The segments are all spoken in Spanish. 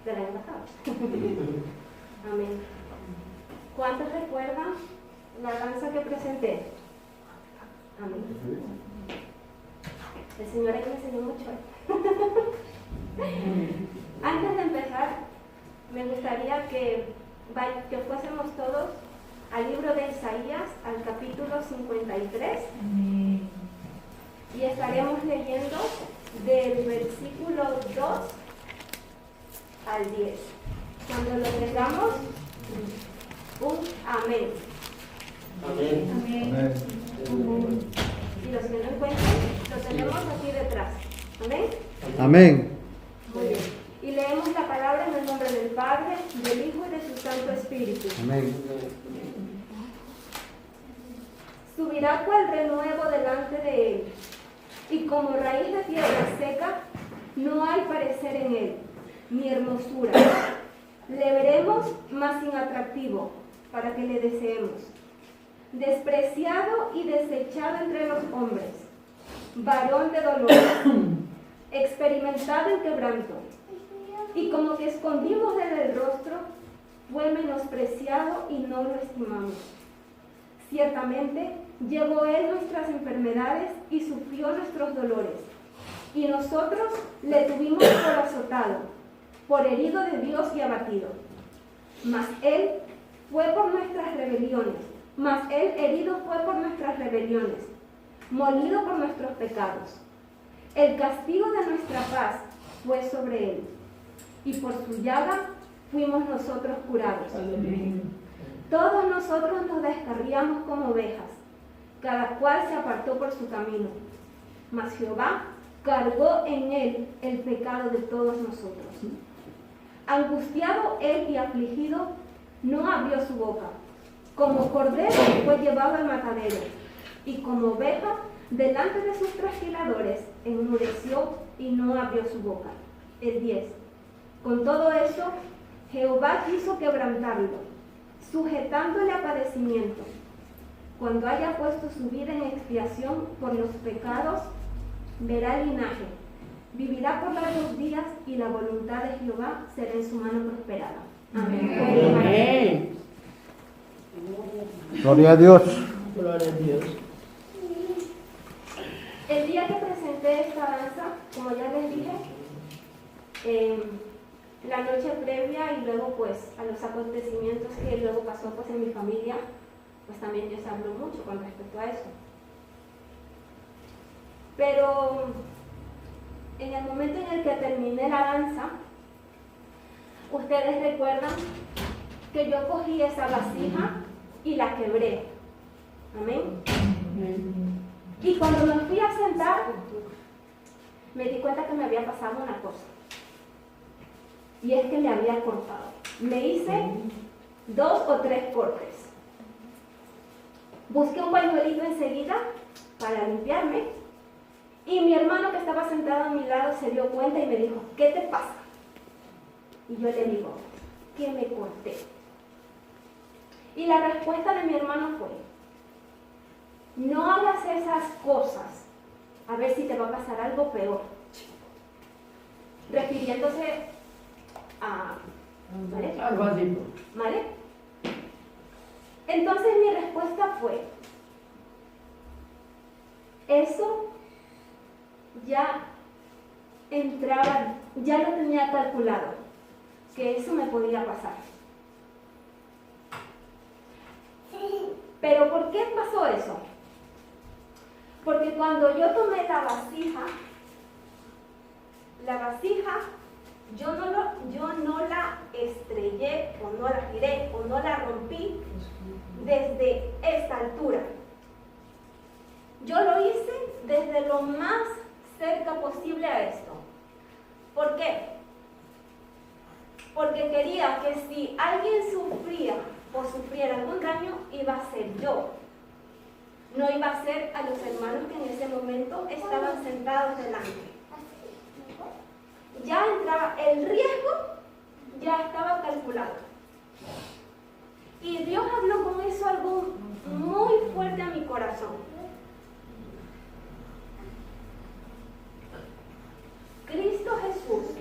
del año pasado. Amén. ¿Cuántos recuerdan la danza que presenté? Amén. El Señor ahí me enseñó mucho. Antes de empezar, me gustaría que fuésemos todos al libro de Isaías, al capítulo 53. Y estaremos leyendo del versículo 2 al 10. Cuando lo tengamos, un amén. Amén. Amén. Y los que no encuentren, lo tenemos aquí detrás. Amén. Amén. Muy bien. Y leemos la palabra en el nombre del Padre, del Hijo y de su Santo Espíritu. Amén. Subirá cual renuevo delante de él, y como raíz de tierra seca, no hay parecer en él, ni hermosura. Le veremos, mas sin atractivo, para que le deseemos. Despreciado y desechado entre los hombres, varón de dolores, experimentado en quebranto, y como que escondimos de él el rostro, fue menospreciado y no lo estimamos. Ciertamente, llevó él nuestras enfermedades y sufrió nuestros dolores, y nosotros le tuvimos por azotado, por herido de Dios y abatido. Mas él herido fue por nuestras rebeliones, molido por nuestros pecados. El castigo de nuestra paz fue sobre él, y por su llaga fuimos nosotros curados. Todos nosotros nos descarriamos como ovejas, cada cual se apartó por su camino. Mas Jehová cargó en él el pecado de todos nosotros. Angustiado él y afligido, no abrió su boca. Como cordero fue llevado al matadero, y como oveja delante de sus trasquiladores enmudeció y no abrió su boca. El 10. Con todo eso, Jehová quiso quebrantarlo, sujetándole a padecimiento. Cuando haya puesto su vida en expiación por los pecados, verá el linaje, vivirá por largos días, y la voluntad de Jehová será en su mano prosperada. Amén. Amén. Gloria a Dios. Gloria a Dios. El día que presenté esta danza, como ya les dije, la noche previa y luego pues a los acontecimientos que luego pasó pues en mi familia, pues también Dios habló mucho con respecto a eso. Pero en el momento en el que terminé la danza, ustedes recuerdan que yo cogí esa vasija y la quebré. Amén. Y cuando me fui a sentar, me di cuenta que me había pasado una cosa. Y es que me había cortado. Me hice 2 o 3 cortes. Busqué un pañuelito enseguida para limpiarme. Y mi hermano que estaba sentado a mi lado se dio cuenta y me dijo, ¿qué te pasa? Y yo le digo, que me corté. Y la respuesta de mi hermano fue, no hagas esas cosas, a ver si te va a pasar algo peor. Refiriéndose a... ¿vale? Algo así. ¿Vale? Entonces mi respuesta fue, eso ya entraba, ya lo tenía calculado, que eso me podía pasar. Pero ¿por qué pasó eso? Porque cuando yo tomé la vasija, yo no la estrellé o no la giré o no la rompí desde esta altura. Yo lo hice desde lo más cerca posible a esto. ¿Por qué? Porque quería que si alguien sufría o sufriera algún daño, iba a ser yo. No iba a ser a los hermanos que en ese momento estaban sentados delante. Ya entraba, el riesgo ya estaba calculado. Y Dios habló con eso algo muy fuerte a mi corazón. Cristo Jesús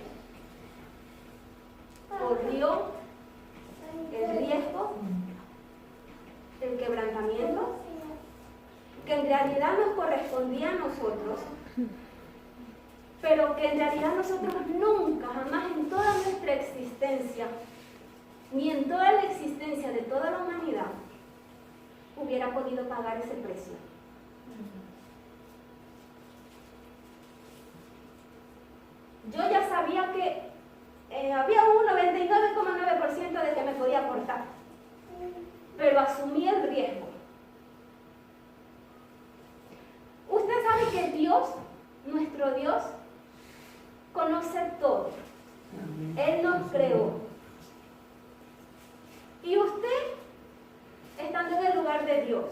Porque en realidad nosotros nunca, jamás en toda nuestra existencia, ni en toda la existencia de toda la humanidad, hubiera podido pagar ese precio. Yo ya sabía que había un 99,9% de que me podía aportar, pero asumí el riesgo. Usted sabe que Dios, nuestro Dios, conoce todo. Él nos creó. Y usted, estando en el lugar de Dios,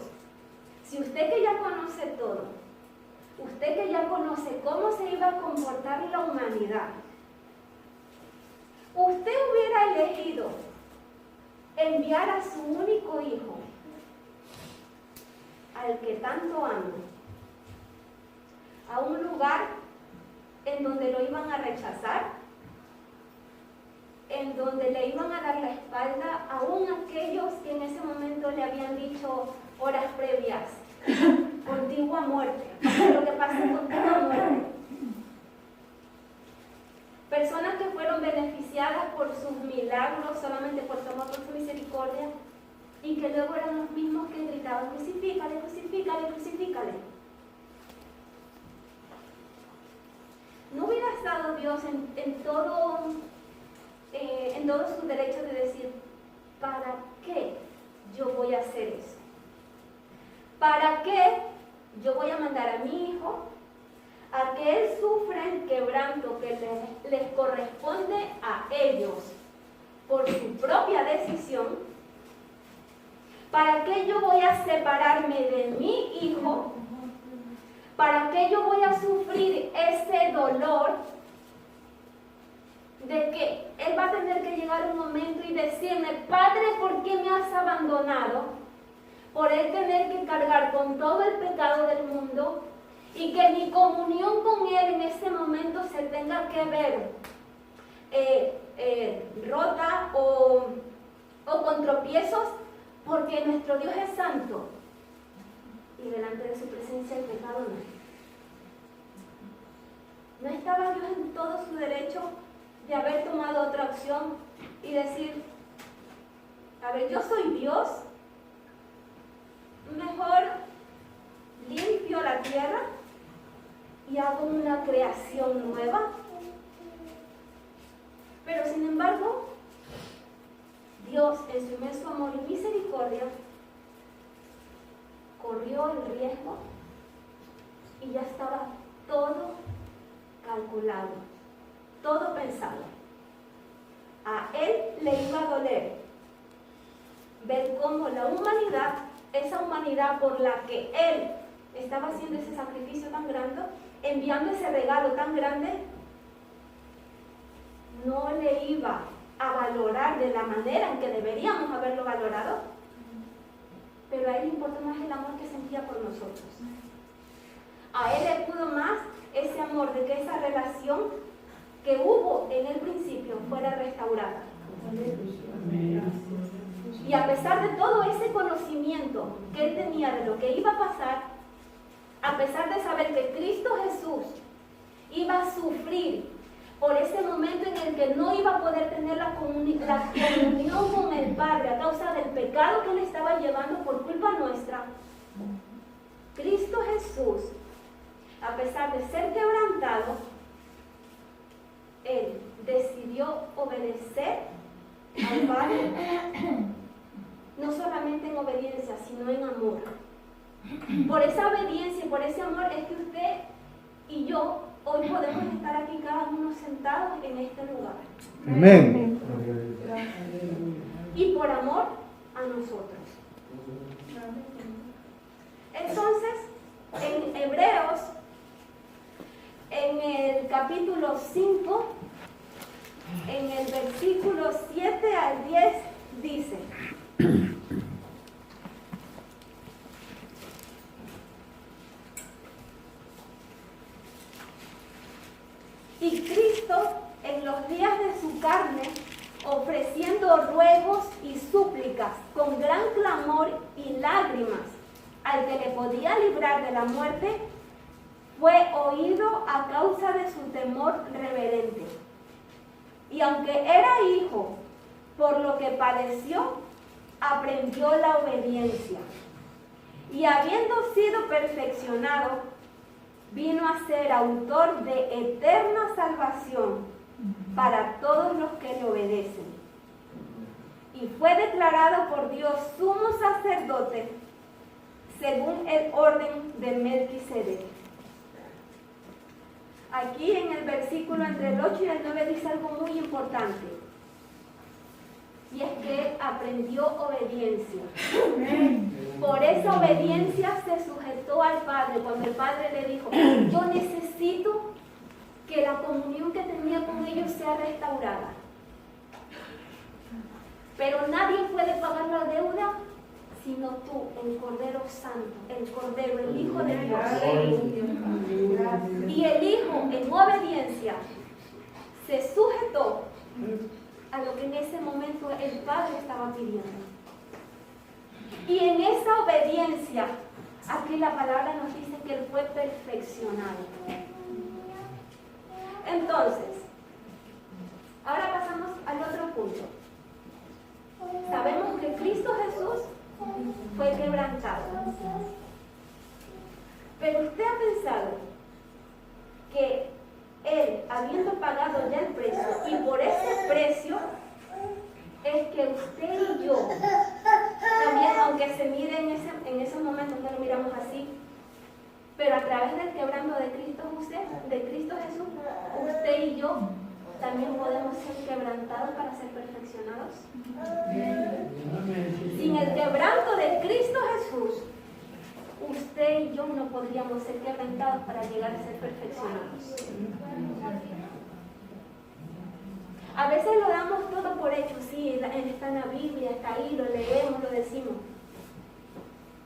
si usted que ya conoce todo, usted que ya conoce cómo se iba a comportar la humanidad, usted hubiera elegido enviar a su único hijo, al que tanto ama, a un lugar en donde lo iban a rechazar, en donde le iban a dar la espalda, aún aquellos que en ese momento le habían dicho horas previas, contigo a muerte, lo que pasa es contigo a muerte. Personas que fueron beneficiadas por sus milagros, solamente por su amor, por su misericordia, y que luego eran los mismos que gritaban, crucifícale, crucifícale, crucifícale. ¿No hubiera estado Dios en todo su derecho de decir, ¿para qué yo voy a hacer eso? ¿Para qué yo voy a mandar a mi hijo a que él sufra el quebranto que les corresponde a ellos por su propia decisión? ¿Para qué yo voy a separarme de mi hijo? ¿Para qué yo voy a sufrir ese dolor de que él va a tener que llegar un momento y decirme, Padre, ¿por qué me has abandonado? Por él tener que cargar con todo el pecado del mundo y que mi comunión con él en ese momento se tenga que ver rota o con tropiezos, porque nuestro Dios es santo y delante de su presencia el pecado no. ¿No estaba Dios en todo su derecho de haber tomado otra opción y decir, a ver, yo soy Dios, mejor limpio la tierra y hago una creación nueva? Pero sin embargo, Dios en su inmenso amor y misericordia corrió el riesgo y ya estaba todo calculado, todo pensado. A él le iba a doler ver cómo la humanidad, esa humanidad por la que él estaba haciendo ese sacrificio tan grande, enviando ese regalo tan grande, no le iba a valorar de la manera en que deberíamos haberlo valorado, pero a él le importó más el amor que sentía por nosotros. A él le pudo más ese amor de que esa relación que hubo en el principio fuera restaurada. Y a pesar de todo ese conocimiento que él tenía de lo que iba a pasar, a pesar de saber que Cristo Jesús iba a sufrir por ese momento en el que no iba a poder tener la comunión con el Padre a causa del pecado que le estaba llevando por culpa nuestra, Cristo Jesús, a pesar de ser quebrantado, él decidió obedecer al Padre, no solamente en obediencia, sino en amor. Por esa obediencia y por ese amor es que usted y yo hoy podemos estar aquí cada uno sentados en este lugar. Amén. Y por amor a nosotros. Entonces, en Hebreos, en el capítulo 5, en el versículo 7 al 10, dice: y Cristo, en los días de su carne, ofreciendo ruegos y súplicas con gran clamor y lágrimas al que le podía librar de la muerte, fue oído a causa de su temor reverente. Y aunque era hijo, por lo que padeció, aprendió la obediencia. Y habiendo sido perfeccionado, vino a ser autor de eterna salvación para todos los que le obedecen. Y fue declarado por Dios sumo sacerdote según el orden de Melquisedec. Aquí en el versículo entre el 8 y el 9 dice algo muy importante. Y es que él aprendió obediencia. Por esa obediencia se sujetó al Padre. Cuando el Padre le dijo, yo necesito que la comunión que tenía con ellos sea restaurada. Pero nadie puede pagar la deuda sino tú, el Cordero Santo, el Cordero, el Hijo de Dios. Y el Hijo, en obediencia, se sujetó a lo que en ese momento el Padre estaba pidiendo. Y en esa obediencia, aquí la palabra nos dice que él fue perfeccionado. Entonces, ahora pasamos al otro punto. Sabemos que Cristo Jesús fue quebrantado. Pero usted ha pensado que él, habiendo pagado ya el precio, y por ese precio es que usted y yo, también aunque se mire en ese momento que lo miramos así, pero a través del quebranto de Cristo Jesús, usted y yo también podemos ser quebrantados para ser perfeccionados. Sin el quebranto de Cristo Jesús, usted y yo no podríamos ser quebrantados para llegar a ser perfeccionados. A veces lo damos todo por hecho, sí, está en la Biblia, está ahí, lo leemos, lo decimos.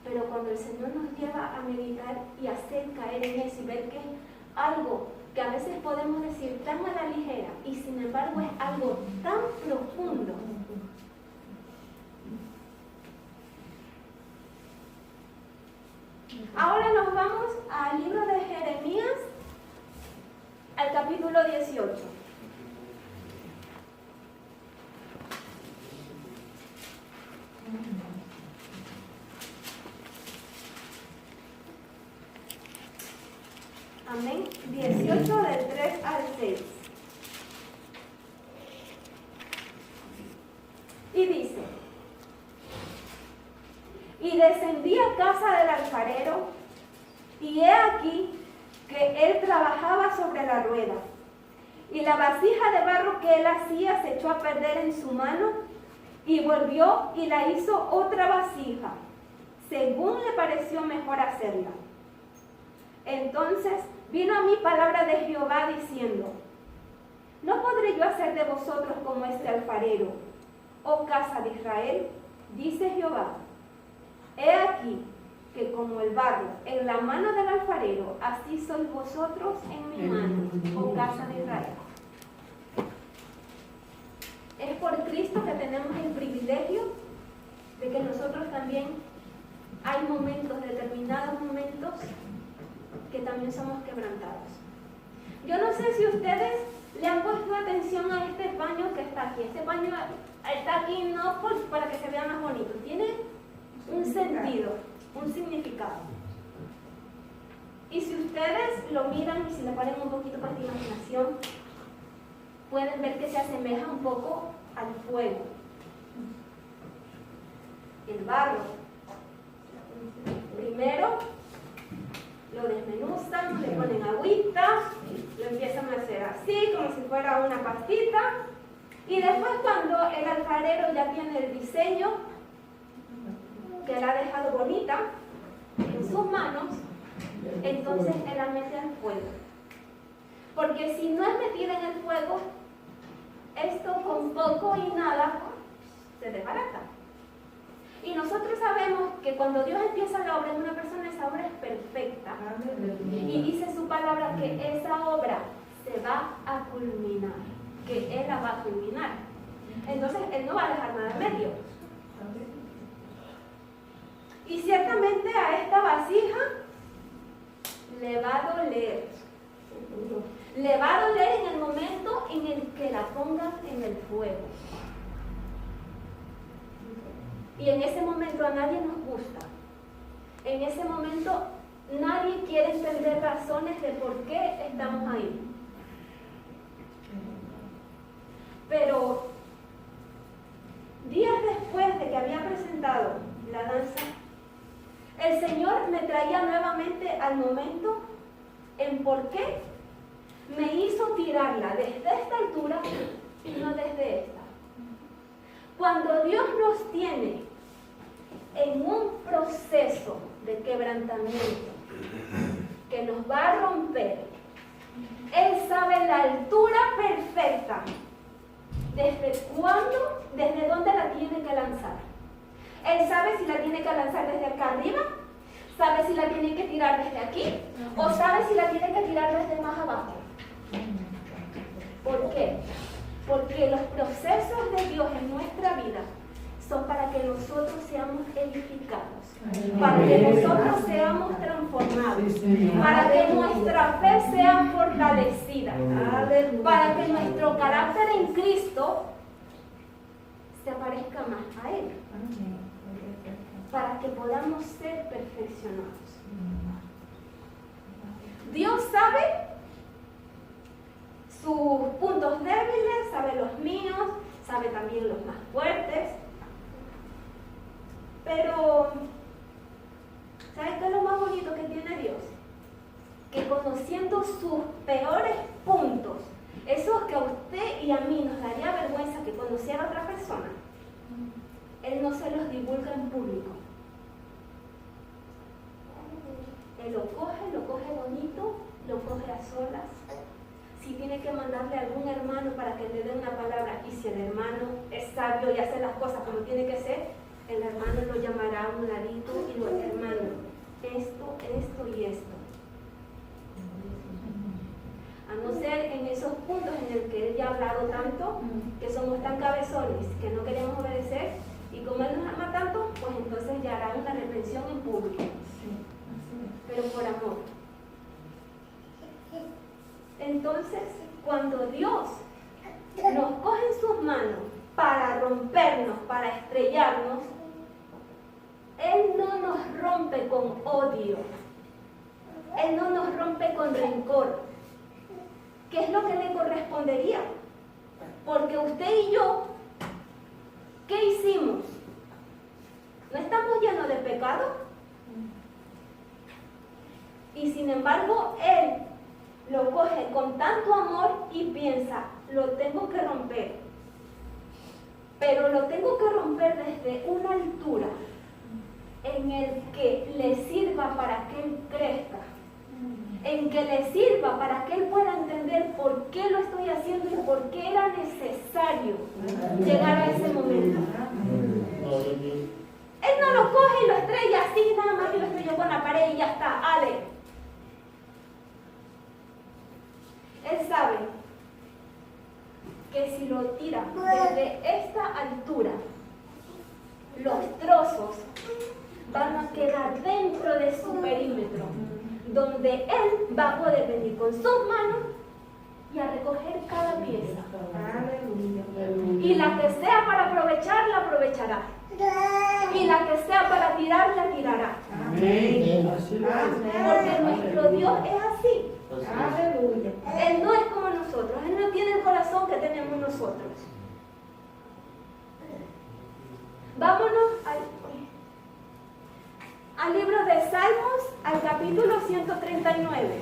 Pero cuando el Señor nos lleva a meditar y hacer caer en eso y ver que es algo que a veces podemos decir tan a la ligera y sin embargo es algo tan profundo. Ahora nos vamos al libro de Jeremías, al capítulo 18. Amén. 18 del 3 al 6. Y dice, y descendí a casa del alfarero, y he aquí que él trabajaba sobre la rueda, y la vasija de barro que él hacía se echó a perder en su mano, y volvió y la hizo otra vasija, según le pareció mejor hacerla. Entonces vino a mí palabra de Jehová diciendo, ¿no podré yo hacer de vosotros como este alfarero, oh casa de Israel? Dice Jehová, he aquí que como el barro en la mano del alfarero, así sois vosotros en mi mano, oh casa de Israel. Es por Cristo que tenemos el privilegio de que nosotros también hay momentos, determinados momentos, que también somos quebrantados. Yo no sé si ustedes le han puesto atención a este paño que está aquí. Este paño está aquí no para que se vea más bonito, tiene un sentido, un significado. Y si ustedes lo miran y si le ponen un poquito para la imaginación, pueden ver que se asemeja un poco al fuego. El barro. Primero lo desmenuzan, le ponen agüita, lo empiezan a hacer así, como si fuera una pastita. Y después cuando el alfarero ya tiene el diseño, que la ha dejado bonita en sus manos, entonces él la mete al fuego. Porque si no es metida en el fuego, esto con poco y nada se desbarata. Y nosotros sabemos que cuando Dios empieza la obra en una persona, esa obra es perfecta. Y dice su palabra que esa obra se va a culminar, que Él la va a culminar. Entonces, Él no va a dejar nada en medio. Y ciertamente a esta vasija le va a doler. Le va a doler en el momento en el que la pongan en el fuego. Y en ese momento a nadie nos gusta. En ese momento nadie quiere entender razones de por qué estamos ahí. Pero días después de que había presentado la danza, el Señor me traía nuevamente al momento en por qué me hizo tirarla desde esta altura y no desde esta. Cuando Dios nos tiene en un proceso de quebrantamiento que nos va a romper, Él sabe la altura perfecta, desde dónde la tiene que lanzar. Él sabe si la tiene que lanzar desde acá arriba, sabe si la tiene que tirar desde aquí, o sabe si la tiene que tirar desde más abajo. ¿Por qué? Porque los procesos de Dios en nuestra vida son para que nosotros seamos edificados, para que nosotros seamos transformados, para que nuestra fe sea fortalecida, para que nuestro carácter en Cristo se parezca más a Él, para que podamos ser perfeccionados. Dios sabe sus puntos débiles, sabe los míos, sabe también los más fuertes. Pero, ¿sabes qué es lo más bonito que tiene Dios? Que conociendo sus peores puntos, esos que a usted y a mí nos daría vergüenza que conociera a otra persona, Él no se los divulga en público. Él lo coge bonito, lo coge a solas. Si tiene que mandarle a algún hermano para que le dé una palabra, y si el hermano es sabio y hace las cosas como tiene que ser, el hermano lo llamará a un ladito y lo dirá: hermano, esto y esto. A no ser en esos puntos en el que Él ya ha hablado tanto, que somos tan cabezones, que no queremos obedecer, y como Él nos ama tanto, pues entonces ya hará una reprensión en público. Pero por amor. Entonces, cuando Dios nos coge en sus manos para rompernos, para estrellarnos, Él no nos rompe con odio, Él no nos rompe con rencor, que es lo que le correspondería. Porque usted y yo, ¿qué hicimos? ¿No estamos llenos de pecado? Y sin embargo, Él lo coge con tanto amor y piensa: lo tengo que romper. Pero lo tengo que romper desde una altura en el que le sirva para que Él crezca, en que le sirva para que Él pueda entender por qué lo estoy haciendo y por qué era necesario llegar a ese momento. Él no lo coge y lo estrella así, nada más que lo estrelló con la pared y ya está, ale. Él sabe que si lo tira desde esta altura, los trozos van a quedar dentro de su perímetro, donde Él va a poder venir con sus manos y a recoger cada pieza. Y la que sea para aprovechar, la aprovechará. Y la que sea para tirar, la tirará. Porque nuestro Dios es así. Él no es como nosotros. Él no tiene el corazón que tenemos nosotros. Vámonos al libro de Salmos, al capítulo 139.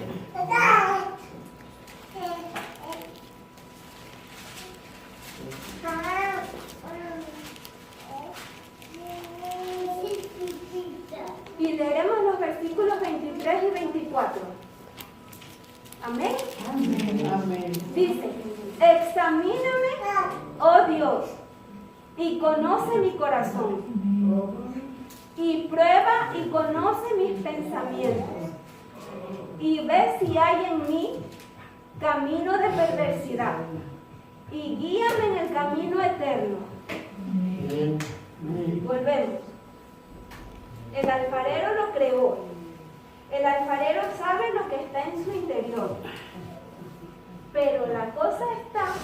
Y leeremos los versículos 23 y 24. Amén. Amén. Dice: examíname, oh Dios, y conoce mi corazón, y prueba y conoce mis pensamientos, y ve si hay en mí camino de perversidad, y guíame en el camino eterno. Volvemos. El alfarero lo creó, El alfarero sabe lo que está en su interior. Pero la cosa está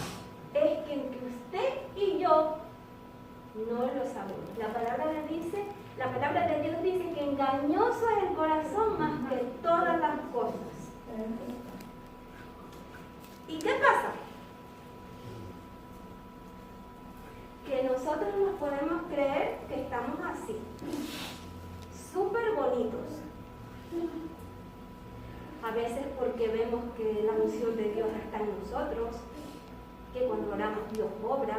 es que usted y yo no lo sabemos. La palabra de Dios dice que engañoso es el corazón más que todas las cosas. ¿Y qué pasa? Que nosotros nos podemos creer que estamos así, súper bonitos. A veces porque vemos que la unción de Dios está en nosotros, que cuando oramos Dios obra,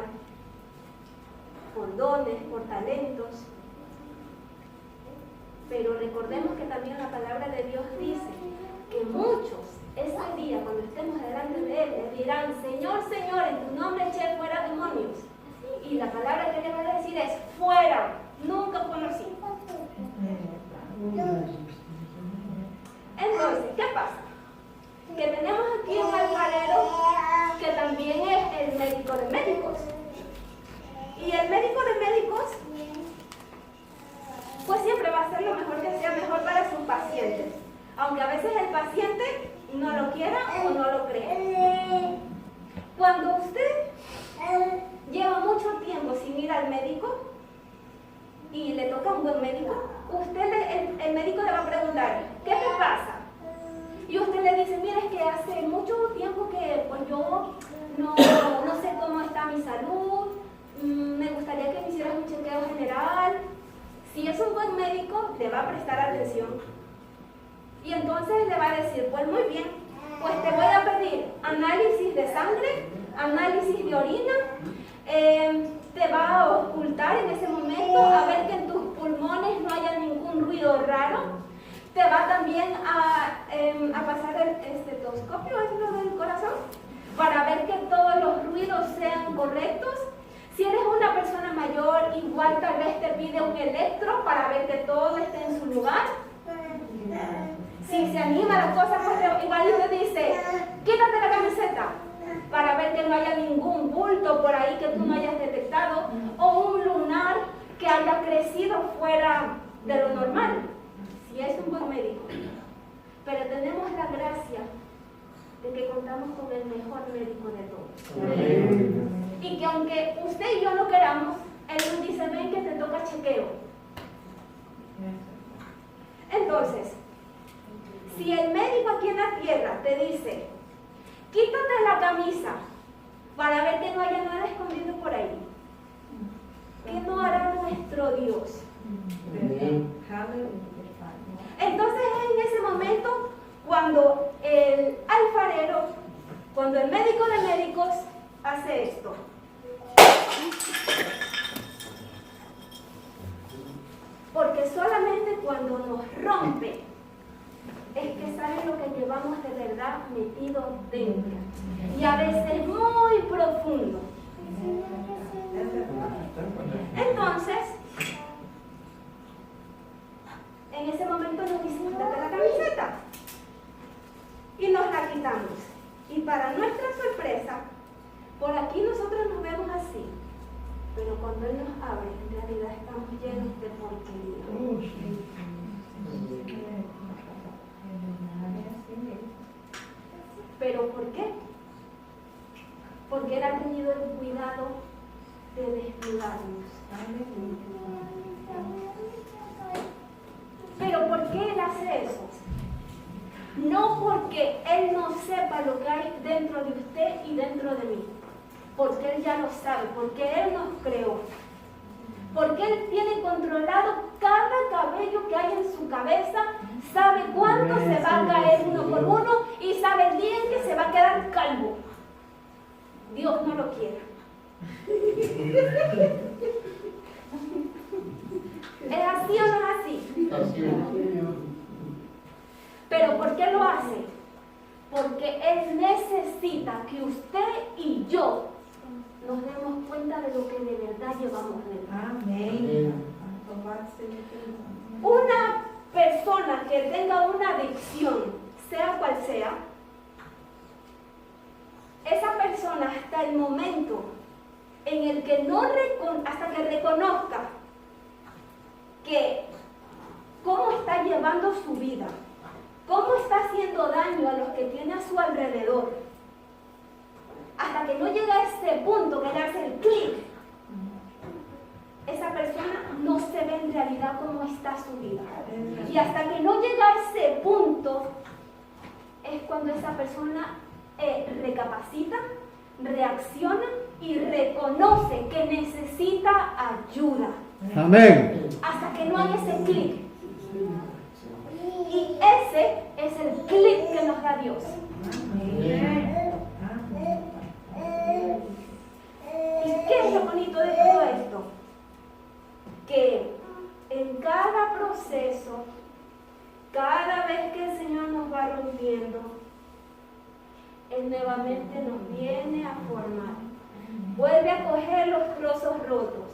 por dones, por talentos. Pero recordemos que también la palabra de Dios dice que muchos ese día, cuando estemos delante de Él, le dirán: Señor, Señor, en tu nombre eché fuera demonios. Y la palabra que le va a decir es: fuera, nunca conocí. Entonces, ¿qué pasa? Que tenemos aquí un alfarero que también es el médico de médicos. Y el médico de médicos, pues siempre va a hacer lo mejor que sea mejor para sus pacientes. Aunque a veces el paciente no lo quiera o no lo crea. Cuando usted lleva mucho tiempo sin ir al médico y le toca un buen médico, el médico le va a preguntar: ¿qué te pasa? Y usted le dice: mira, es que hace mucho tiempo que pues yo no sé cómo está mi salud, me gustaría que me hicieras un chequeo general. Si es un buen médico, le va a prestar atención. Y entonces le va a decir: pues muy bien, pues te voy a pedir análisis de sangre, análisis de orina, te va a auscultar en ese momento a ver que en tus pulmones no haya ningún ruido raro. Te va también a pasar el estetoscopio, es lo del corazón, para ver que todos los ruidos sean correctos. Si eres una persona mayor, igual tal vez te pide un electro para ver que todo esté en su lugar. Si se anima la cosa, pues igual te dice: quítate la camiseta, para ver que no haya ningún bulto por ahí que tú no hayas detectado, o un lunar que haya crecido fuera de lo normal, si es un buen médico. Pero tenemos la gracia de que contamos con el mejor médico de todos. Amén. Y que aunque usted y yo no queramos, Él nos dice: ven que te toca chequeo. Entonces, si el médico aquí en la tierra te dice: quítate la camisa para ver que no haya nada escondido por ahí, ¿qué no hará nuestro Dios? Entonces es en ese momento cuando el alfarero, cuando el médico de médicos hace esto. Porque solamente cuando nos rompe es que sabe lo que llevamos de verdad metido dentro. Y a veces muy profundo. Entonces, en ese momento nos dice: quítate la camiseta. Y nos la quitamos. Y para nuestra sorpresa, por aquí nosotros nos vemos así. Pero cuando Él nos abre, en realidad estamos llenos de porquería. ¿Pero por qué? Porque Él ha tenido el cuidado de desnudarnos. ¿Pero por qué Él hace eso? No porque Él no sepa lo que hay dentro de usted y dentro de mí. Porque Él ya lo sabe, porque Él nos creó. Porque Él tiene controlado cada cabello que hay en su cabeza, sabe cuánto se va a caer uno por uno y sabe el día en que se va a quedar calvo. Dios no lo quiera. ¿Es así o no es así? Así es. ¿Pero por qué lo hace? Porque Él necesita que usted y yo nos demos cuenta de lo que de verdad llevamos dentro. Amén. Una persona que tenga una adicción, sea cual sea, esa persona hasta el momento en el que hasta que reconozca que cómo está llevando su vida, cómo está haciendo daño a los que tiene a su alrededor, hasta que no llega a ese punto que le hace el clic, esa persona no se ve en realidad cómo está su vida. Y hasta que no llega a ese punto, es cuando esa persona recapacita, reacciona y reconoce que necesita ayuda. Amén. Hasta que no hay ese clic. Y ese es el clic que nos da Dios. ¿Y qué es lo bonito de todo esto? Que en cada proceso, cada vez que el Señor nos va rompiendo, Él nuevamente nos viene a formar. Vuelve a coger los trozos rotos.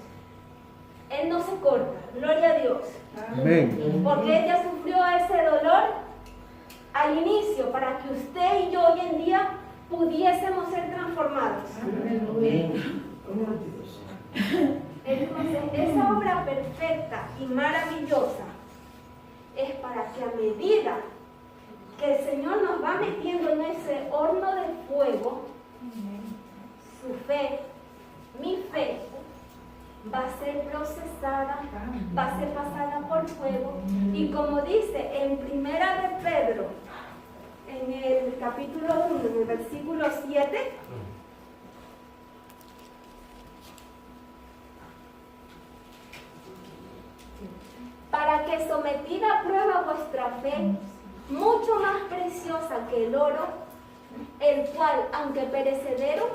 Él no se corta, gloria a Dios. Amén. Porque ella sufrió ese dolor al inicio para que usted y yo hoy en día pudiésemos ser transformados. Entonces, esa obra perfecta y maravillosa es para que a medida que el Señor nos va metiendo en ese horno de fuego, su fe, mi fe, va a ser procesada, va a ser pasada por fuego. Y como dice en Primera de Pedro, en el capítulo 1, en el versículo 7, para que sometida a prueba vuestra fe, mucho más preciosa que el oro, el cual, aunque perecedero,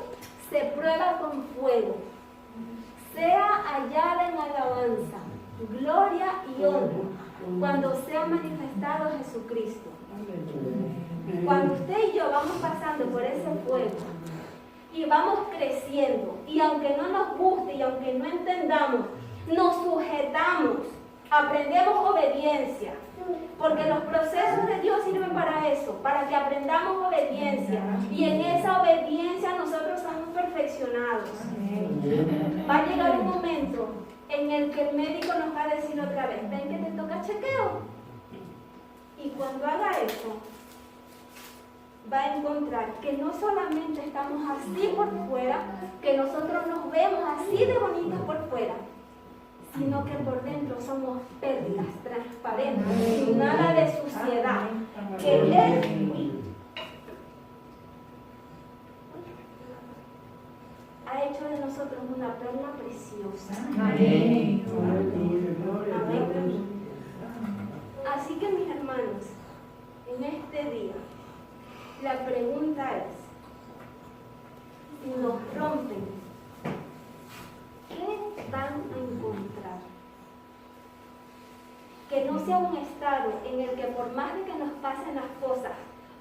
se prueba con fuego, sea hallada en alabanza, gloria y honra, cuando sea manifestado Jesucristo. Cuando usted y yo vamos pasando por ese fuego y vamos creciendo, y aunque no nos guste y aunque no entendamos, nos sujetamos, aprendemos obediencia, porque los procesos de Dios sirven para eso, para que aprendamos obediencia, y en esa obediencia nosotros somos perfeccionados. Va a llegar un momento en el que el médico nos va a decir otra vez: ven que te toca chequeo. Y cuando haga eso, va a encontrar que no solamente estamos así por fuera, que nosotros nos vemos así de bonitos por fuera, sino que por dentro somos pérdidas, transparentes, sin nada de suciedad, que Él ha hecho de nosotros una perla preciosa. Amén. Amén. Así que, mis hermanos, en este día, la pregunta es: si nos rompen, ¿qué van a encontrar? Que no sea un estado en el que por más de que nos pasen las cosas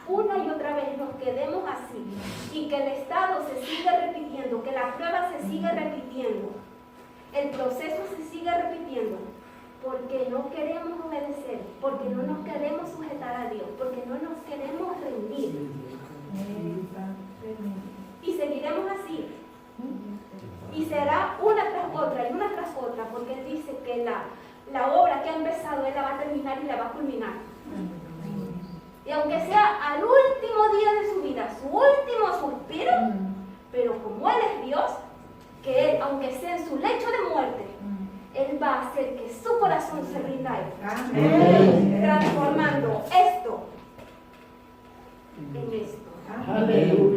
una y otra vez nos quedemos así, y que el estado se siga repitiendo, que la prueba se siga repitiendo, el proceso se siga repitiendo, porque no queremos obedecer, porque no nos queremos sujetar a Dios, porque no nos queremos rendir. Y seguiremos así. Y será una tras otra y una tras otra, porque Él dice que la obra que ha empezado, Él la va a terminar y la va a culminar. Y aunque sea al último día de su vida, su último suspiro, pero como Él es Dios, que Él, aunque sea en su lecho de muerte, Él va a hacer que su corazón se rinda a Él. Amén. Transformando esto en esto. Amén.